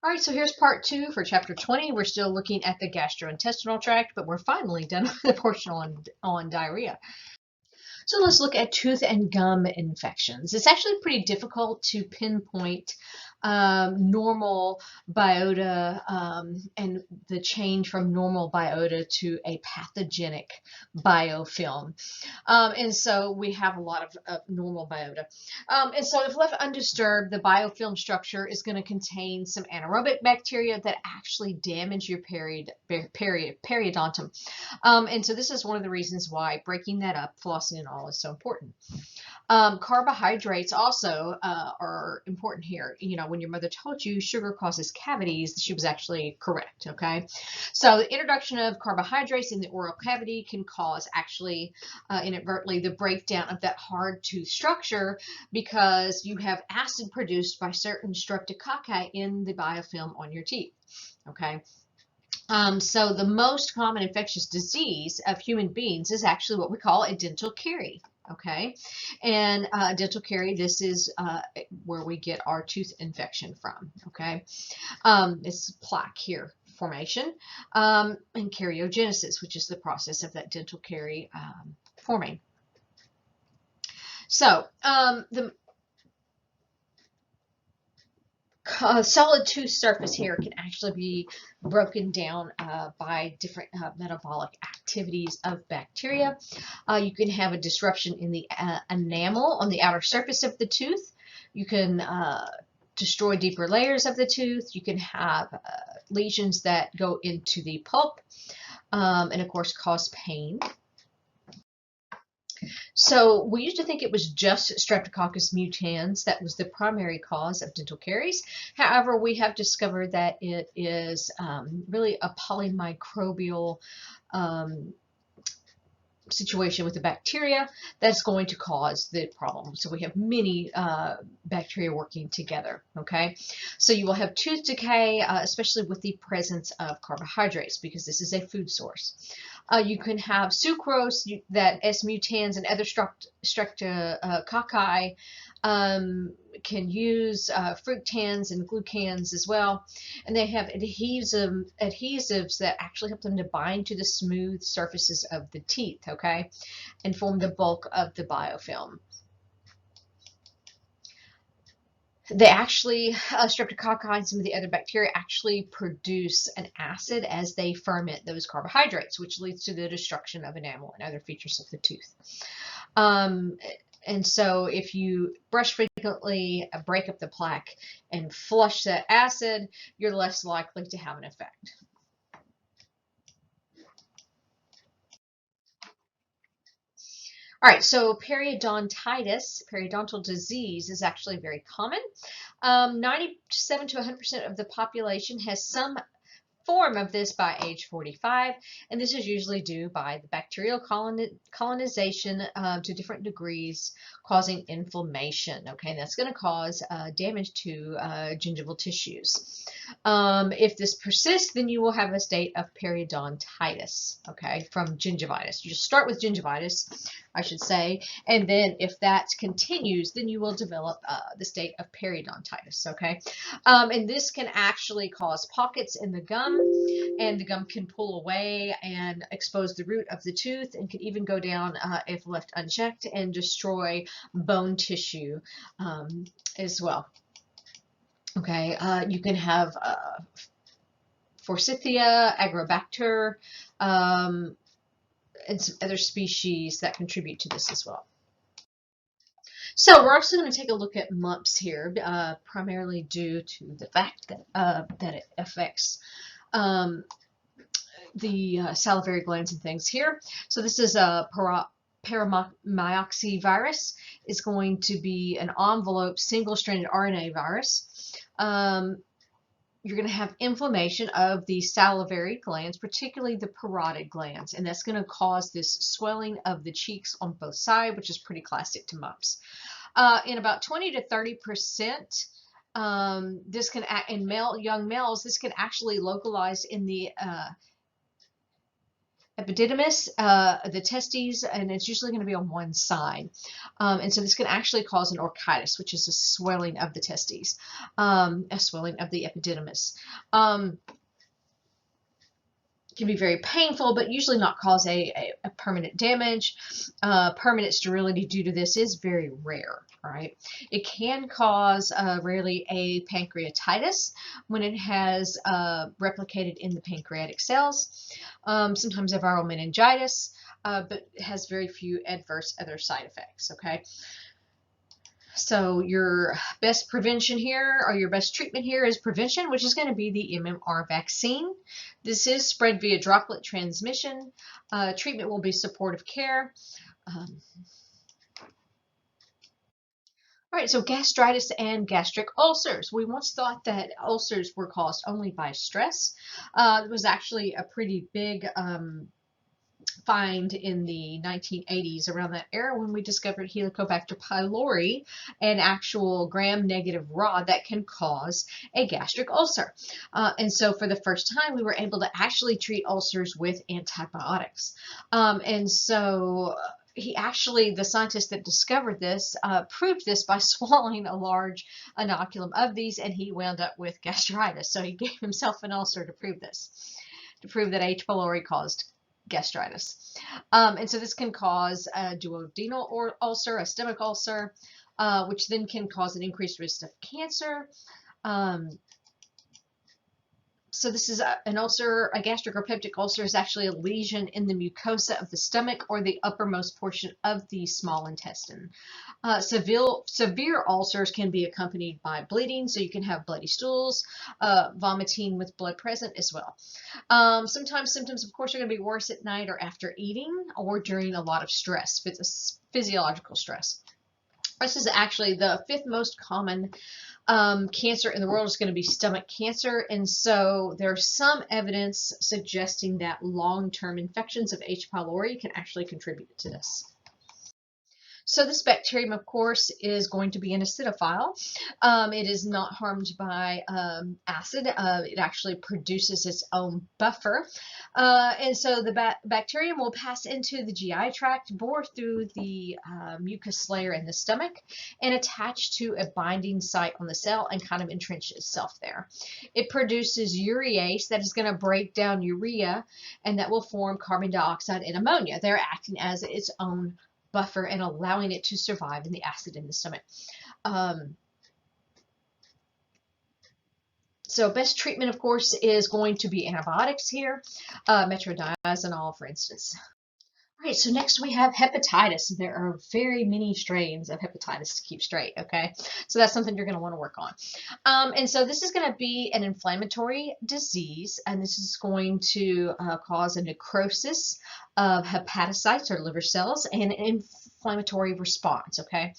All right, so here's part 2 for chapter 20. We're still looking at the gastrointestinal tract, but we're finally done with the portion on diarrhea. So let's look at tooth and gum infections. It's actually pretty difficult to pinpoint normal biota and the change from normal biota to a pathogenic biofilm. And so we have a lot of normal biota. And so if left undisturbed, the biofilm structure is going to contain some anaerobic bacteria that actually damage your periodontum. And so this is one of the reasons why breaking that up, flossing and all, is so important. Carbohydrates also are important here. You know, when your mother told you sugar causes cavities, she was actually correct, okay? So the introduction of carbohydrates in the oral cavity can cause actually inadvertently the breakdown of that hard tooth structure because you have acid produced by certain streptococci in the biofilm on your teeth, okay? So the most common infectious disease of human beings is actually what we call a dental carie. Okay, and dental carie, this is where we get our tooth infection from. Okay, it's plaque here formation and karyogenesis, which is the process of that dental carie forming. So the solid tooth surface here can actually be broken down by different metabolic activities of bacteria. You can have a disruption in the enamel on the outer surface of the tooth. You can destroy deeper layers of the tooth. You can have lesions that go into the pulp and, of course, cause pain. So we used to think it was just Streptococcus mutans that was the primary cause of dental caries. However, we have discovered that it is really a polymicrobial situation with the bacteria that's going to cause the problem. So we have many bacteria working together, okay? So you will have tooth decay, especially with the presence of carbohydrates because this is a food source. You can have sucrose that S mutans and other streptococci can use fructans and glucans as well, and they have adhesives that actually help them to bind to the smooth surfaces of the teeth, okay, and form the bulk of the biofilm. They actually, streptococci and some of the other bacteria actually produce an acid as they ferment those carbohydrates, which leads to the destruction of enamel and other features of the tooth. And so if you brush frequently, break up the plaque, and flush that acid, you're less likely to have an effect. All right, so periodontitis, periodontal disease, is actually very common. 97 to 100% of the population has some form of this by age 45, and this is usually due by the bacterial colonization to different degrees, causing inflammation. Okay, and that's going to cause damage to gingival tissues. If this persists, then you will have a state of periodontitis. Okay, from gingivitis. You just start with gingivitis, I should say, and then if that continues, then you will develop the state of periodontitis. Okay, and this can actually cause pockets in the gum, and the gum can pull away and expose the root of the tooth, and can even go down if left unchecked and destroy bone tissue as well. Okay, you can have Forsythia, Agrobacter, and some other species that contribute to this as well. So we're also going to take a look at mumps here, primarily due to the fact that that it affects the salivary glands and things here. So this is a paramyxovirus. Is going to be an enveloped single-stranded RNA virus. You're going to have inflammation of the salivary glands, particularly the parotid glands, and that's going to cause this swelling of the cheeks on both sides, which is pretty classic to mumps. In about 20 to 30%, this can in young males, this can actually localize in the epididymis, the testes, and it's usually going to be on one side. And so this can actually cause an orchitis, which is a swelling of the testes, a swelling of the epididymis. Can be very painful, but usually not cause a permanent damage. Permanent sterility due to this is very rare, right? It can cause rarely a pancreatitis when it has replicated in the pancreatic cells. Sometimes a viral meningitis, but it has very few adverse other side effects, okay? So your best prevention here, or your best treatment here, is prevention, which is going to be the MMR vaccine. This is spread via droplet transmission. Treatment will be supportive care. All right, so gastritis and gastric ulcers. We once thought that ulcers were caused only by stress. It was actually a pretty big find in the 1980s, around that era, when we discovered Helicobacter pylori, an actual gram-negative rod that can cause a gastric ulcer. And so for the first time, we were able to actually treat ulcers with antibiotics. And so the scientist that discovered this, proved this by swallowing a large inoculum of these, and he wound up with gastritis. So he gave himself an ulcer to prove this, to prove that H. pylori caused gastritis. And so this can cause a duodenal ulcer, a stomach ulcer, which then can cause an increased risk of cancer. So this is an ulcer. A gastric or peptic ulcer is actually a lesion in the mucosa of the stomach or the uppermost portion of the small intestine. Severe ulcers can be accompanied by bleeding, so you can have bloody stools, vomiting with blood present as well. Sometimes symptoms, of course, are going to be worse at night or after eating, or during a lot of stress, physiological stress. This is actually the 5th most common cancer in the world is going to be stomach cancer, and so there's some evidence suggesting that long-term infections of H. pylori can actually contribute to this. So this bacterium, of course, is going to be an acidophile. It is not harmed by acid. It actually produces its own buffer. And so the bacterium will pass into the GI tract, bore through the mucus layer in the stomach, and attach to a binding site on the cell and kind of entrench itself there. It produces urease that is going to break down urea, and that will form carbon dioxide and ammonia. They're acting as its own buffer and allowing it to survive in the acid in the stomach. So best treatment, of course, is going to be antibiotics here, metronidazole, for instance. All right, so next we have hepatitis. There are very many strains of hepatitis to keep straight, okay? So that's something you're going to want to work on. And so this is going to be an inflammatory disease, and this is going to cause a necrosis of hepatocytes or liver cells and an inflammatory response, okay?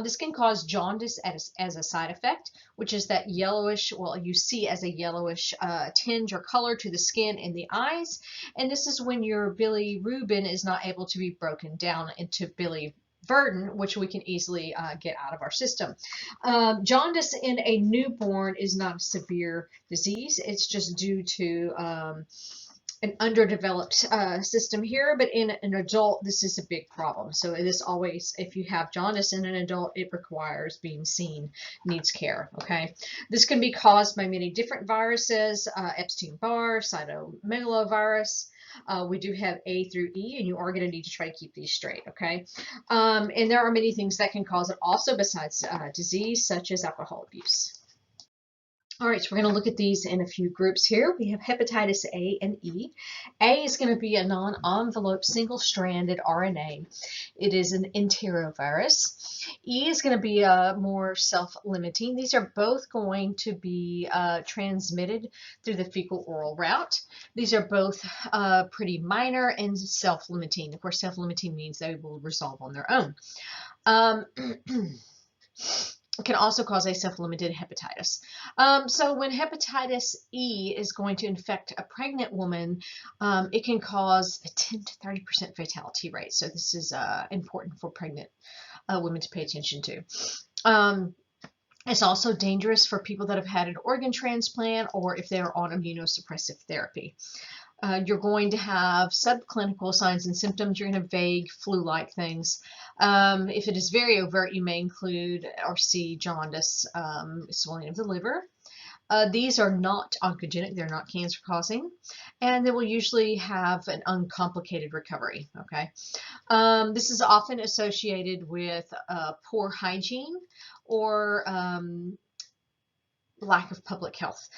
This can cause jaundice as a side effect, which is that yellowish, well, you see as a yellowish tinge or color to the skin and the eyes. And this is when your bilirubin is not able to be broken down into biliverdin, which we can easily get out of our system. Jaundice in a newborn is not a severe disease. It's just due to an underdeveloped system here, but in an adult, this is a big problem. So it is always, if you have jaundice in an adult, it requires being seen, needs care, okay? This can be caused by many different viruses, Epstein-Barr, cytomegalovirus. We do have A through E, and you are going to need to try to keep these straight, okay? And there are many things that can cause it also besides disease, such as alcohol abuse. All right, so we're going to look at these in a few groups here. We have hepatitis A and E. A is going to be a non-enveloped single-stranded RNA. It is an enterovirus. E is going to be more self-limiting. These are both going to be transmitted through the fecal-oral route. These are both pretty minor and self-limiting. Of course, self-limiting means they will resolve on their own. It can also cause a self-limited hepatitis. So when hepatitis E is going to infect a pregnant woman, it can cause a 10 to 30% fatality rate. So this is important for pregnant women to pay attention to. It's also dangerous for people that have had an organ transplant or if they're on immunosuppressive therapy. You're going to have subclinical signs and symptoms. You're going to have vague flu-like things. If it is very overt, you may include or see jaundice, swelling of the liver. These are not oncogenic, they're not cancer causing, and they will usually have an uncomplicated recovery, okay? This is often associated with poor hygiene or lack of public health.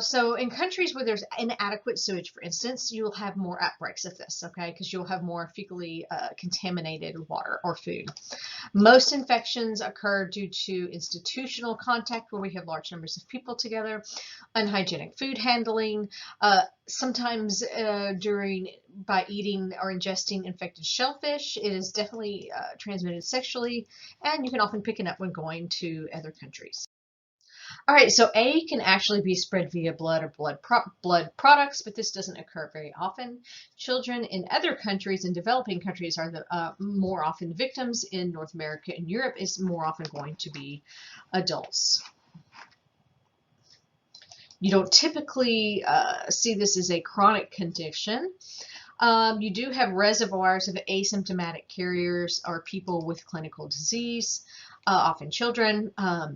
So in countries where there's inadequate sewage, for instance, you'll have more outbreaks of this, okay, because you'll have more fecally contaminated water or food. Most infections occur due to institutional contact where we have large numbers of people together, unhygienic food handling, sometimes by eating or ingesting infected shellfish. It is definitely transmitted sexually, and you can often pick it up when going to other countries. All right, so A can actually be spread via blood or blood products, but this doesn't occur very often. Children in other countries, in developing countries, are the more often victims. In North America and Europe, is more often going to be adults. You don't typically see this as a chronic condition. You do have reservoirs of asymptomatic carriers or people with clinical disease, often children.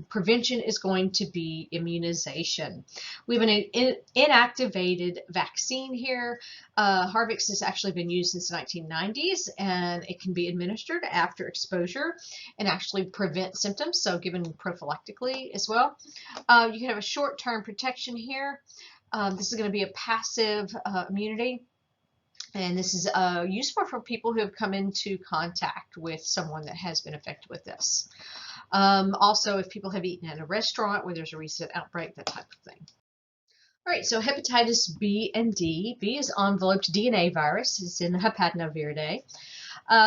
Prevention is going to be immunization. We have an inactivated vaccine here. Harvix has actually been used since the 1990s, and it can be administered after exposure and actually prevent symptoms, so given prophylactically as well. You can have a short-term protection here. This is going to be a passive immunity. And this is useful for people who have come into contact with someone that has been affected with this. Also, if people have eaten at a restaurant where there's a recent outbreak, that type of thing. All right, so hepatitis B and D. B is enveloped DNA virus. It's in Hepatitaviridae.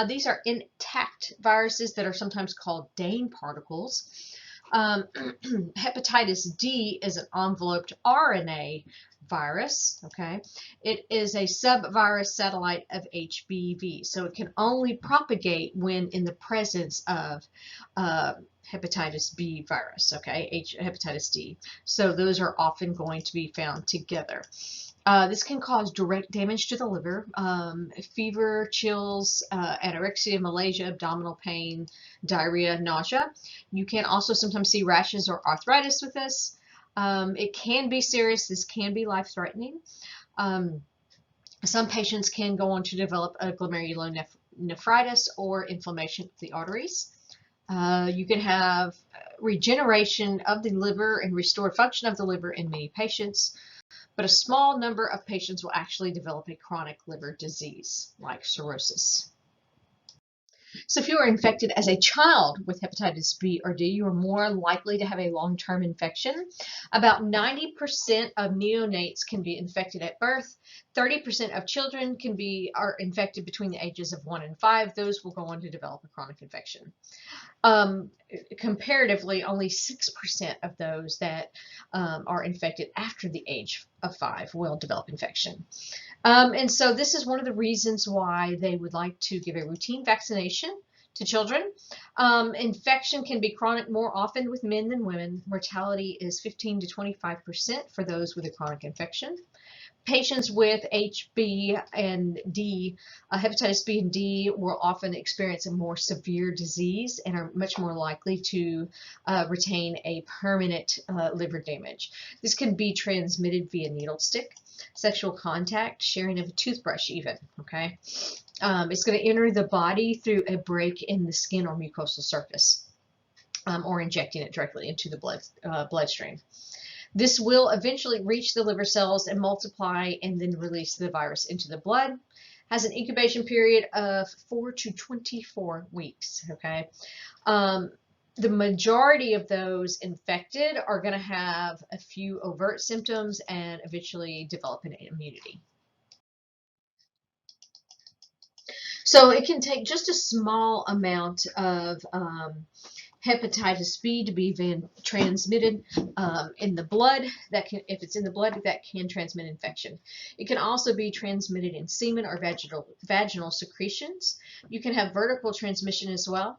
These are intact viruses that are sometimes called Dane particles. Hepatitis D is an enveloped RNA virus, okay? It is a subvirus satellite of HBV, so it can only propagate when in the presence of hepatitis B virus, okay, hepatitis D. So those are often going to be found together. This can cause direct damage to the liver, fever, chills, anorexia, malaise, abdominal pain, diarrhea, nausea. You can also sometimes see rashes or arthritis with this. It can be serious. This can be life-threatening. Some patients can go on to develop a glomerulonephritis or inflammation of the arteries. You can have regeneration of the liver and restored function of the liver in many patients, but a small number of patients will actually develop a chronic liver disease like cirrhosis. So if you are infected as a child with hepatitis B or D, you are more likely to have a long-term infection. About 90% of neonates can be infected at birth. 30% of children are infected between the ages of 1 and 5. Those will go on to develop a chronic infection. Comparatively, only 6% of those that are infected after the age of 5 will develop infection. And so this is one of the reasons why they would like to give a routine vaccination to children. Infection can be chronic more often with men than women. Mortality is 15 to 25% for those with a chronic infection. Patients with HB and D, hepatitis B and D, will often experience a more severe disease and are much more likely to retain a permanent liver damage. This can be transmitted via needle stick, sexual contact, sharing of a toothbrush even, okay? It's going to enter the body through a break in the skin or mucosal surface, or injecting it directly into the bloodstream. This will eventually reach the liver cells and multiply and then release the virus into the blood. Has an incubation period of 4 to 24 weeks, okay? The majority of those infected are going to have a few overt symptoms and eventually develop an immunity. So it can take just a small amount of hepatitis B to be transmitted in the blood. If it's in the blood, that can transmit infection. It can also be transmitted in semen or vaginal secretions. You can have vertical transmission as well.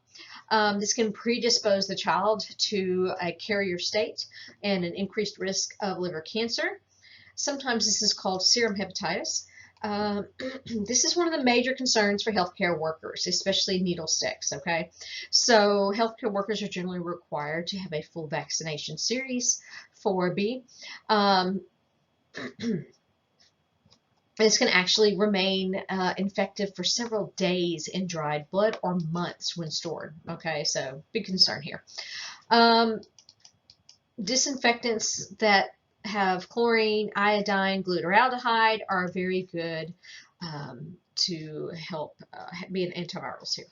This can predispose the child to a carrier state and an increased risk of liver cancer. Sometimes this is called serum hepatitis. This is one of the major concerns for healthcare workers, especially needle sticks, okay? So healthcare workers are generally required to have a full vaccination series for B. This can actually remain infective for several days in dried blood or months when stored, okay? So big concern here. Disinfectants that have chlorine, iodine, glutaraldehyde are very good to help be an antivirals here.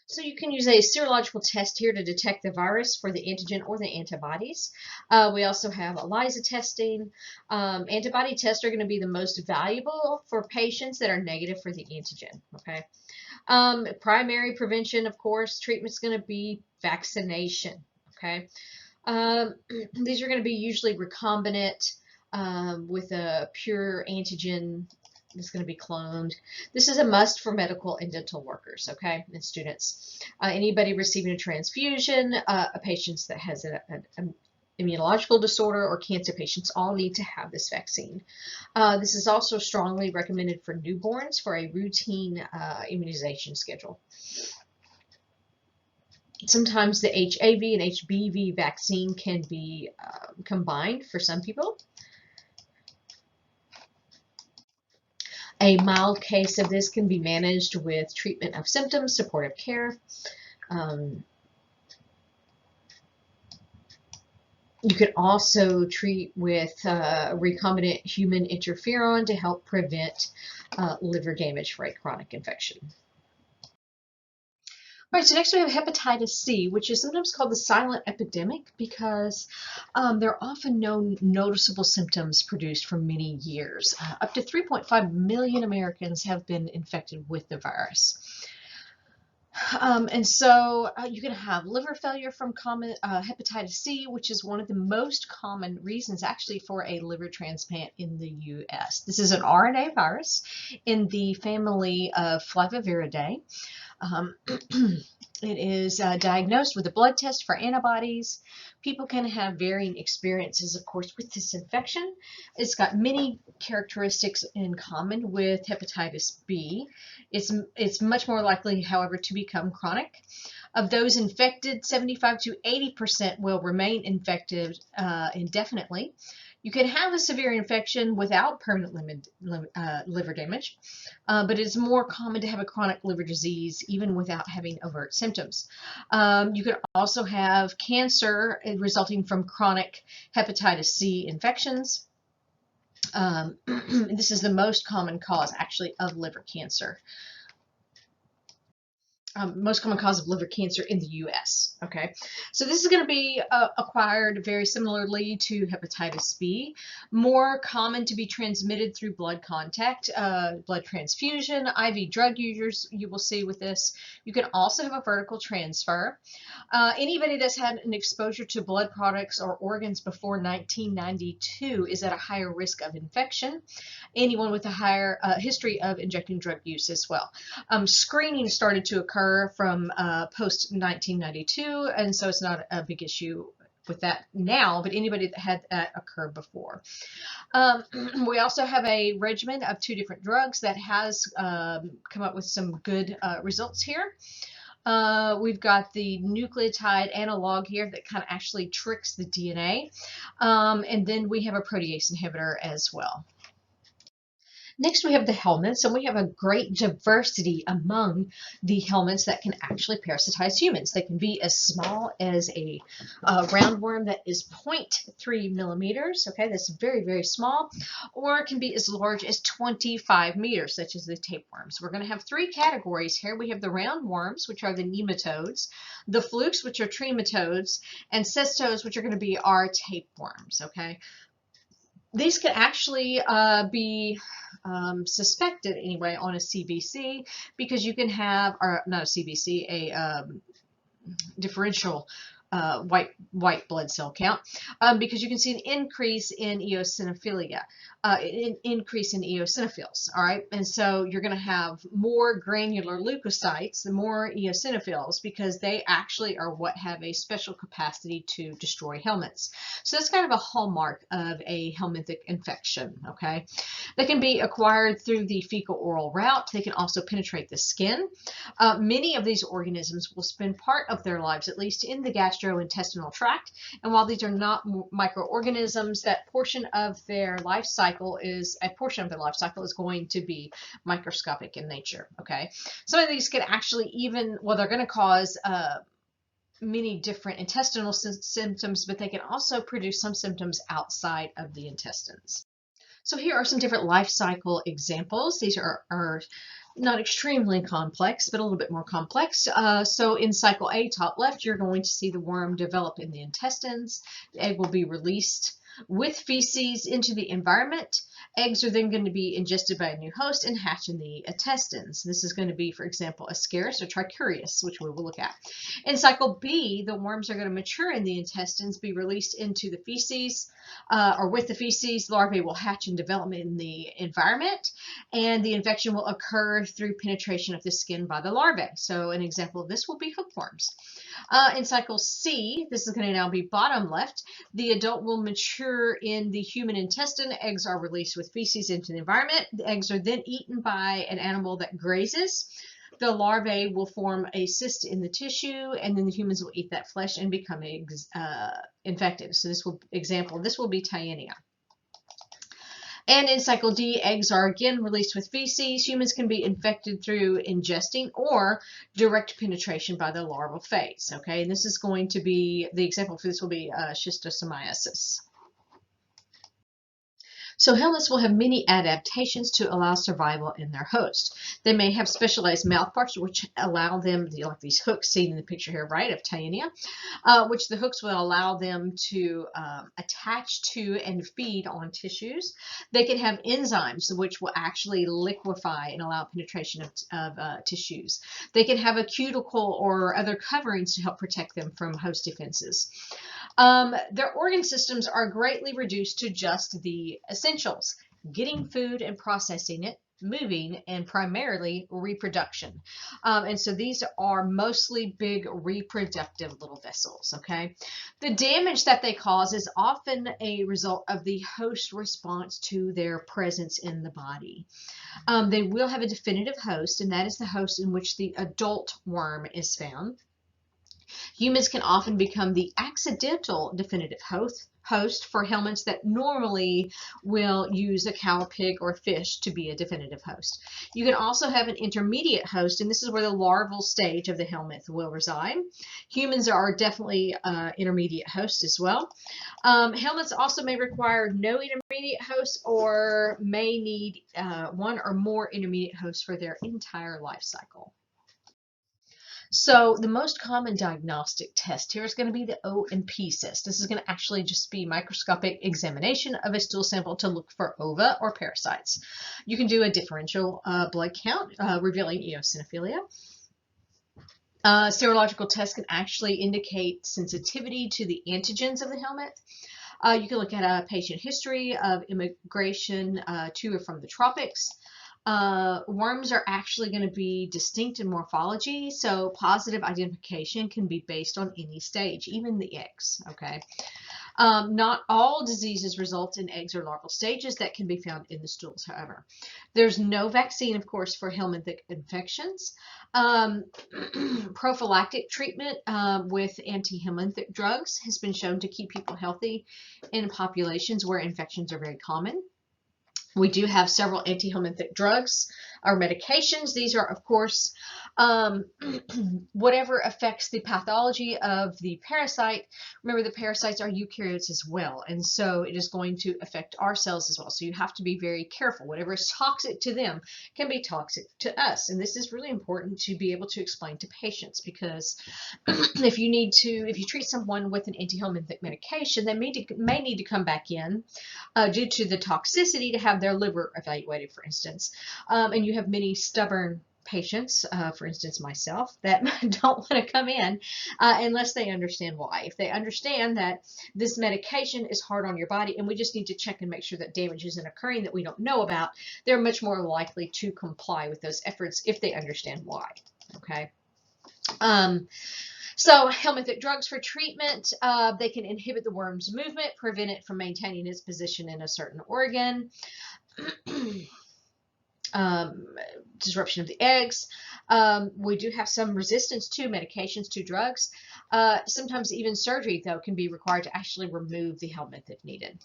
So you can use a serological test here to detect the virus for the antigen or the antibodies. We also have ELISA testing. Antibody tests are going to be the most valuable for patients that are negative for the antigen. Okay. Primary prevention, of course, treatment is going to be vaccination. Okay. These are going to be usually recombinant with a pure antigen. It's going to be cloned. This is a must for medical and dental workers, okay, and students. Anybody receiving a transfusion, patients that has an immunological disorder, or cancer patients all need to have this vaccine. This is also strongly recommended for newborns for a routine immunization schedule. Sometimes the HAV and HBV vaccine can be combined for some people. A mild case of this can be managed with treatment of symptoms, supportive care. You could also treat with recombinant human interferon to help prevent liver damage for a chronic infection. All right, so next we have hepatitis C, which is sometimes called the silent epidemic because there are often no noticeable symptoms produced for many years. Up to 3.5 million Americans have been infected with the virus. And so you can have liver failure from common hepatitis C, which is one of the most common reasons actually for a liver transplant in the U.S. This is an RNA virus in the family of Flaviviridae. It is diagnosed with a blood test for antibodies. People can have varying experiences, of course, with this infection. It's got many characteristics in common with hepatitis B. It's much more likely, however, to become chronic. Of those infected, 75 to 80% will remain infected indefinitely. You can have a severe infection without permanent liver damage, but it's more common to have a chronic liver disease even without having overt symptoms. You can also have cancer resulting from chronic hepatitis C infections. This is the most common cause, actually, of liver cancer. Most common cause of liver cancer in the U.S. Okay, so this is going to be acquired very similarly to hepatitis B, more common to be transmitted through blood contact, blood transfusion, IV drug users you will see with this. You can also have a vertical transfer. Anybody that's had an exposure to blood products or organs before 1992 is at a higher risk of infection. Anyone with a higher history of injecting drug use as well. Screening started to occur from post 1992, and so it's not a big issue with that now, but anybody that had that occur before. We also have a regimen of 2 different drugs that has come up with some good results here. We've got the nucleotide analog here that kind of actually tricks the DNA, and then we have a protease inhibitor as well. Next, we have the helminths, and we have a great diversity among the helminths that can actually parasitize humans. They can be as small as a roundworm that is 0.3 millimeters, okay, that's very, very small, or it can be as large as 25 meters, such as the tapeworms. We're going to have 3 categories here. We have the roundworms, which are the nematodes, the flukes, which are trematodes, and cestodes, which are going to be our tapeworms, okay. These can actually be suspected anyway on a CBC because you can have, or not a CBC, a differential white blood cell count, because you can see an increase in eosinophilia, an increase in eosinophils. All right, and so you're going to have more granular leukocytes, the more eosinophils, because they actually are what have a special capacity to destroy helminths. So that's kind of a hallmark of a helminthic infection. Okay, they can be acquired through the fecal-oral route. They can also penetrate the skin. Many of these organisms will spend part of their lives, at least in the gastrointestinal tract. And while these are not microorganisms, that portion of their life cycle is going to be microscopic in nature. Okay, some of these can actually they're going to cause many different intestinal symptoms, but they can also produce some symptoms outside of the intestines. So here are some different life cycle examples. These are not extremely complex, but a little bit more complex. So in cycle A, top left, you're going to see the worm develop in the intestines. The egg will be released with feces into the environment. Eggs are then going to be ingested by a new host and hatch in the intestines. This is going to be, for example, Ascaris or Trichuris, which we will look at. In cycle B, the worms are going to mature in the intestines, be released into the feces, or with the feces. Larvae will hatch and develop in the environment, and the infection will occur through penetration of the skin by the larvae. So an example of this will be hookworms. In cycle C, this is going to now be bottom left, the adult will mature in the human intestine. Eggs are released with feces into the environment. The eggs are then eaten by an animal that grazes. The larvae will form a cyst in the tissue, and then the humans will eat that flesh and become infected. So this will be Taenia. And in cycle D, eggs are again released with feces. Humans can be infected through ingesting or direct penetration by the larval phase. Okay, and this is going to be, the example for this will be schistosomiasis. So helminths will have many adaptations to allow survival in their host. They may have specialized mouth parts which allow them, like these hooks seen in the picture here, right, of Taenia, which the hooks will allow them to attach to and feed on tissues. They can have enzymes which will actually liquefy and allow penetration of tissues. They can have a cuticle or other coverings to help protect them from host defenses. Their organ systems are greatly reduced to just the essentials: getting food and processing it, moving, and primarily reproduction. And so these are mostly big reproductive little vessels, okay? The damage that they cause is often a result of the host response to their presence in the body. They will have a definitive host, and that is the host in which the adult worm is found. Humans can often become the accidental definitive host for helminths that normally will use a cow, pig, or fish to be a definitive host. You can also have an intermediate host, and this is where the larval stage of the helminth will reside. Humans are definitely intermediate hosts as well. Helminths also may require no intermediate hosts or may need one or more intermediate hosts for their entire life cycle. So the most common diagnostic test here is going to be the O and P cyst. This is going to actually just be microscopic examination of a stool sample to look for ova or parasites. You can do a differential blood count revealing eosinophilia. Serological tests can actually indicate sensitivity to the antigens of the helminth. You can look at a patient history of immigration to or from the tropics. Worms are actually going to be distinct in morphology, so positive identification can be based on any stage, even the eggs, okay? Not all diseases result in eggs or larval stages that can be found in the stools, however. There's no vaccine, of course, for helminthic infections. Prophylactic treatment with anti-helminthic drugs has been shown to keep people healthy in populations where infections are very common. We do have several anti-helminthic drugs or medications. These are, of course, whatever affects the pathology of the parasite. Remember, the parasites are eukaryotes as well, and so it is going to affect our cells as well. So you have to be very careful. Whatever is toxic to them can be toxic to us, and this is really important to be able to explain to patients, because if you treat someone with an anti-helminthic medication, they may need to come back in due to the toxicity to have their liver evaluated, for instance, and you have many stubborn patients, for instance myself, that don't want to come in unless they understand why. If they understand that this medication is hard on your body and we just need to check and make sure that damage isn't occurring that we don't know about, they're much more likely to comply with those efforts if they understand why. Okay. So helminthic drugs for treatment, they can inhibit the worm's movement, prevent it from maintaining its position in a certain organ. Disruption of the eggs. We do have some resistance to medications, to drugs. Sometimes even surgery, though, can be required to actually remove the helminth if needed.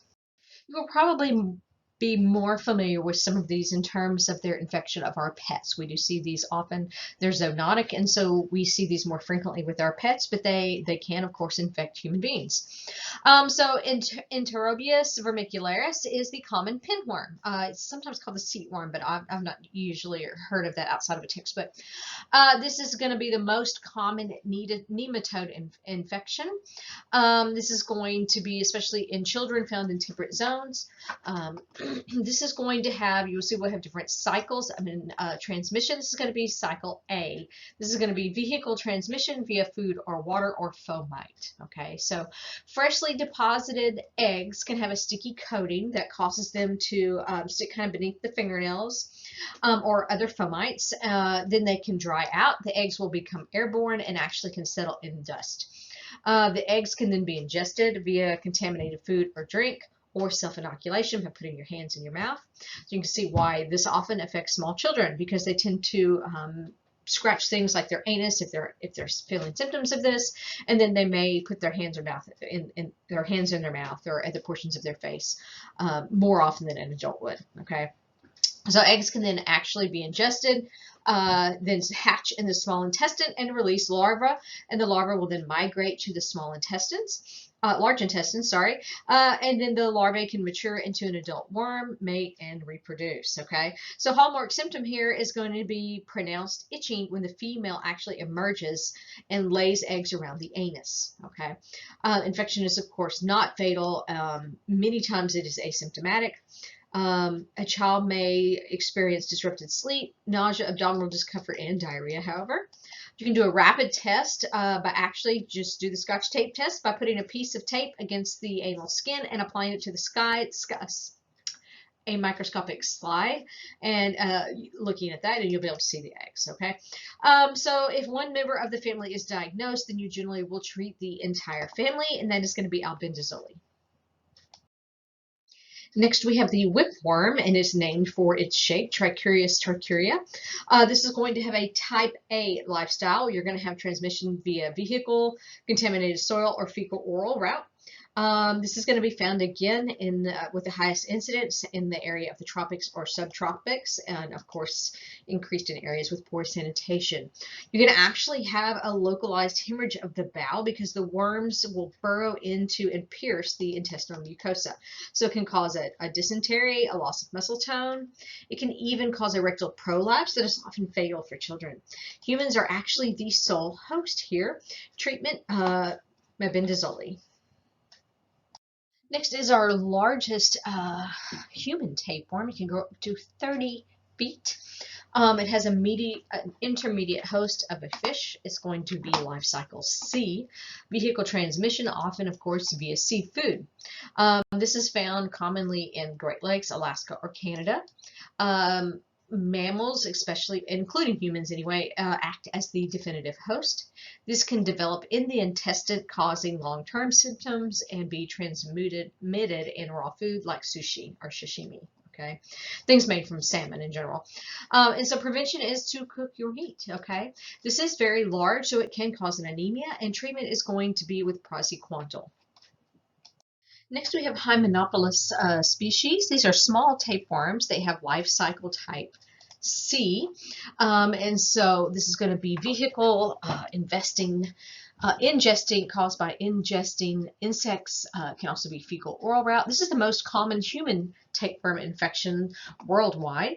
You'll probably be more familiar with some of these in terms of their infection of our pets. We do see these often. They're zoonotic, and so we see these more frequently with our pets, but they can, of course, infect human beings. So Enterobius vermicularis is the common pinworm. It's sometimes called the seat worm, but I've not usually heard of that outside of a textbook. This is going to be the most common nematode infection. This is going to be especially in children found in temperate zones. This is going to have, you'll see we'll have different cycles. Transmission, this is going to be cycle A. This is going to be vehicle transmission via food or water or fomite. Okay, so freshly deposited eggs can have a sticky coating that causes them to stick kind of beneath the fingernails or other fomites. Then they can dry out. The eggs will become airborne and actually can settle in dust. The eggs can then be ingested via contaminated food or drink, or self-inoculation by putting your hands in your mouth. So you can see why this often affects small children, because they tend to scratch things like their anus if they're feeling symptoms of this, and then they may put their hands or mouth in their hands in their mouth or other portions of their face more often than an adult would. Okay, so eggs can then actually be ingested, then hatch in the small intestine and release larvae, and the larvae will then migrate to the small intestines. Large intestines, sorry, and then the larvae can mature into an adult worm, mate, and reproduce. Okay, so hallmark symptom here is going to be pronounced itching when the female actually emerges and lays eggs around the anus. Okay, infection is of course not fatal. Many times it is asymptomatic. A child may experience disrupted sleep, nausea, abdominal discomfort, and diarrhea, however. You can do a rapid test by actually just do the Scotch tape test by putting a piece of tape against the anal skin and applying it to the a microscopic slide, and looking at that, and you'll be able to see the eggs. Okay, so if one member of the family is diagnosed, then you generally will treat the entire family, and that is going to be albendazole. Next, we have the whipworm, and it's named for its shape, Trichuris trichiura. This is going to have a type A lifestyle. You're going to have transmission via vehicle, contaminated soil, or fecal-oral route. This is going to be found again with the highest incidence in the area of the tropics or subtropics, and of course increased in areas with poor sanitation. You're going to actually have a localized hemorrhage of the bowel because the worms will burrow into and pierce the intestinal mucosa. So it can cause a dysentery, a loss of muscle tone. It can even cause a rectal prolapse that is often fatal for children. Humans are actually the sole host here. Treatment, albendazole. Next is our largest human tapeworm. It can grow up to 30 feet. It has an intermediate host of a fish. It's going to be life cycle C. Vehicle transmission, often, of course, via seafood. This is found commonly in Great Lakes, Alaska, or Canada. Mammals, especially including humans anyway, act as the definitive host. This can develop in the intestine, causing long-term symptoms and be transmitted in raw food like sushi or sashimi. Okay, things made from salmon in general. And so prevention is to cook your meat. Okay, this is very large, so it can cause an anemia, and treatment is going to be with praziquantel. Next, we have Hymenopilus species. These are small tapeworms. They have life cycle type C. And so this is going to be vehicle ingesting caused by ingesting insects. Can also be fecal oral route. This is the most common human tapeworm infection worldwide.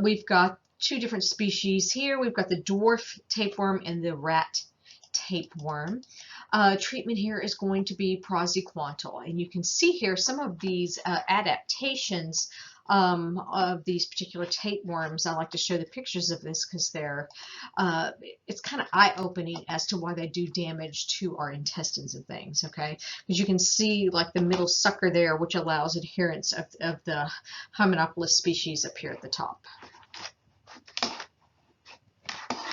We've got two different species here. We've got the dwarf tapeworm and the rat tapeworm. Treatment here is going to be praziquantel, and you can see here some of these adaptations of these particular tapeworms. I like to show the pictures of this because it's kind of eye-opening as to why they do damage to our intestines and things, okay? Because you can see like the middle sucker there, which allows adherence of the Hymenopilus species up here at the top.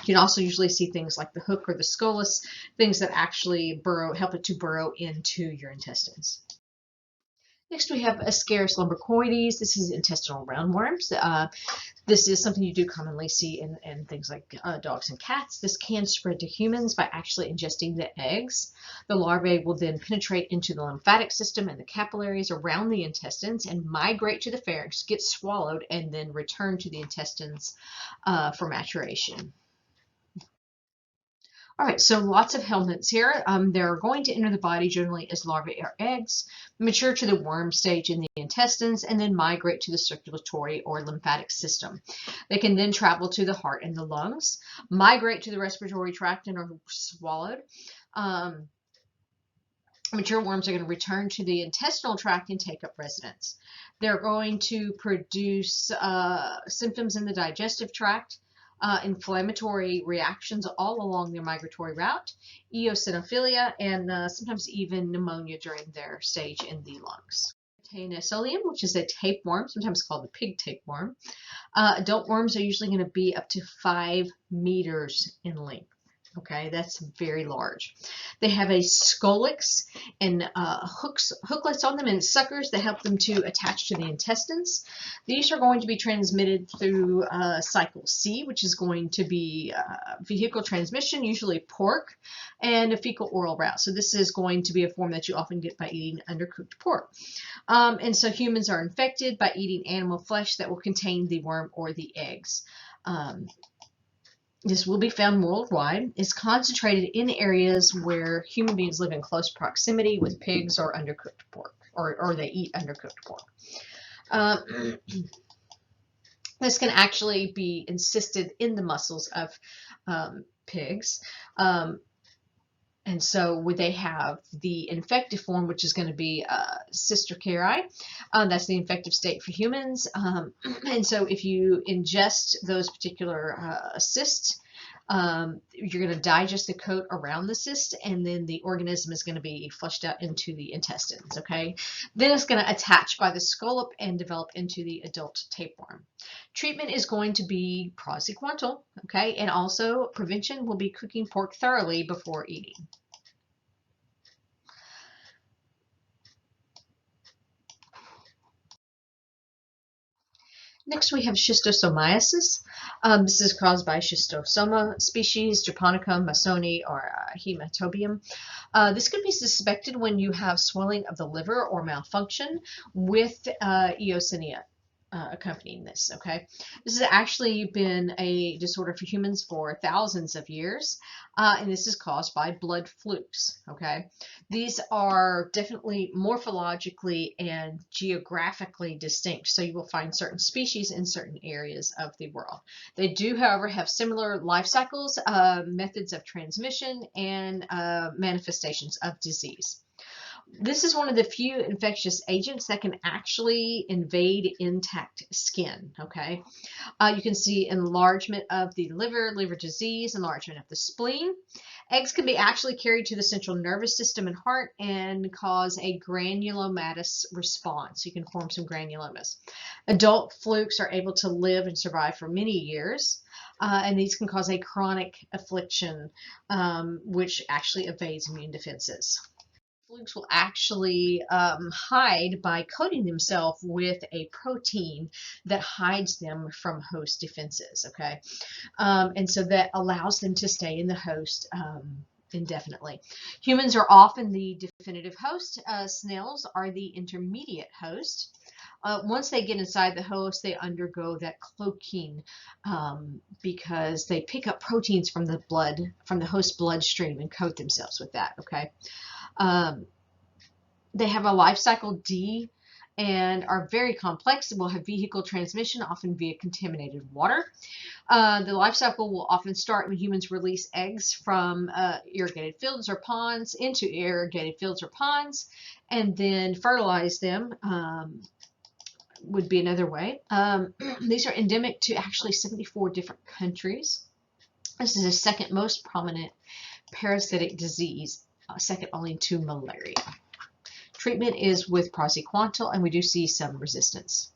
You can also usually see things like the hook or the scolus, things that actually help it to burrow into your intestines. Next, we have Ascaris lumbricoides. This is intestinal roundworms. This is something you do commonly see in things like dogs and cats. This can spread to humans by actually ingesting the eggs. The larvae will then penetrate into the lymphatic system and the capillaries around the intestines and migrate to the pharynx, get swallowed, and then return to the intestines for maturation. All right, so lots of helminths here. They're going to enter the body generally as larvae or eggs, mature to the worm stage in the intestines, and then migrate to the circulatory or lymphatic system. They can then travel to the heart and the lungs, migrate to the respiratory tract and are swallowed. Mature worms are going to return to the intestinal tract and take up residence. They're going to produce symptoms in the digestive tract, inflammatory reactions all along their migratory route, eosinophilia, and sometimes even pneumonia during their stage in the lungs. Taenisoleum, which is a tapeworm, sometimes called the pig tapeworm. Adult worms are usually going to be up to 5 meters in length. Okay, that's very large. They have a scolex and hooklets on them and suckers that help them to attach to the intestines. These are going to be transmitted through cycle C, which is going to be vehicle transmission, usually pork, and a fecal-oral route. So this is going to be a form that you often get by eating undercooked pork. And so humans are infected by eating animal flesh that will contain the worm or the eggs. This will be found worldwide. It's concentrated in areas where human beings live in close proximity with pigs or undercooked pork, or they eat undercooked pork. This can actually be encysted in the muscles of pigs. And so they have the infective form, which is going to be Trichuris. That's the infective state for humans. And so if you ingest those particular cysts, you're going to digest the coat around the cyst, and then the organism is going to be flushed out into the intestines, okay? Then it's going to attach by the scallop and develop into the adult tapeworm. Treatment is going to be prosequential, okay? And also prevention will be cooking pork thoroughly before eating. Next, we have schistosomiasis. This is caused by Schistosoma species, Japonicum, Masoni, or Hematobium. This could be suspected when you have swelling of the liver or malfunction with eosinophilia accompanying this, okay? This has actually been a disorder for humans for thousands of years, and this is caused by blood flukes, okay? These are definitely morphologically and geographically distinct, so you will find certain species in certain areas of the world. They do, however, have similar life cycles, methods of transmission, and manifestations of disease. This is one of the few infectious agents that can actually invade intact skin, okay? You can see enlargement of the liver disease, enlargement of the spleen. Eggs can be actually carried to the central nervous system and heart and cause a granulomatous response. You can form some granulomas. Adult flukes are able to live and survive for many years, and these can cause a chronic affliction, which actually evades immune defenses. Flukes will actually hide by coating themselves with a protein that hides them from host defenses, okay? And so that allows them to stay in the host indefinitely. Humans are often the definitive host. Snails are the intermediate host. Once they get inside the host, they undergo that cloaking because they pick up proteins from the blood, from the host bloodstream, and coat themselves with that, okay? They have a life cycle D and are very complex and will have vehicle transmission, often via contaminated water. The life cycle will often start when humans release eggs from irrigated fields or ponds into irrigated fields or ponds, and then fertilize them would be another way. These are endemic to actually 74 different countries. This is the second most prominent parasitic disease, second only to malaria. Treatment is with praziquantel, and we do see some resistance.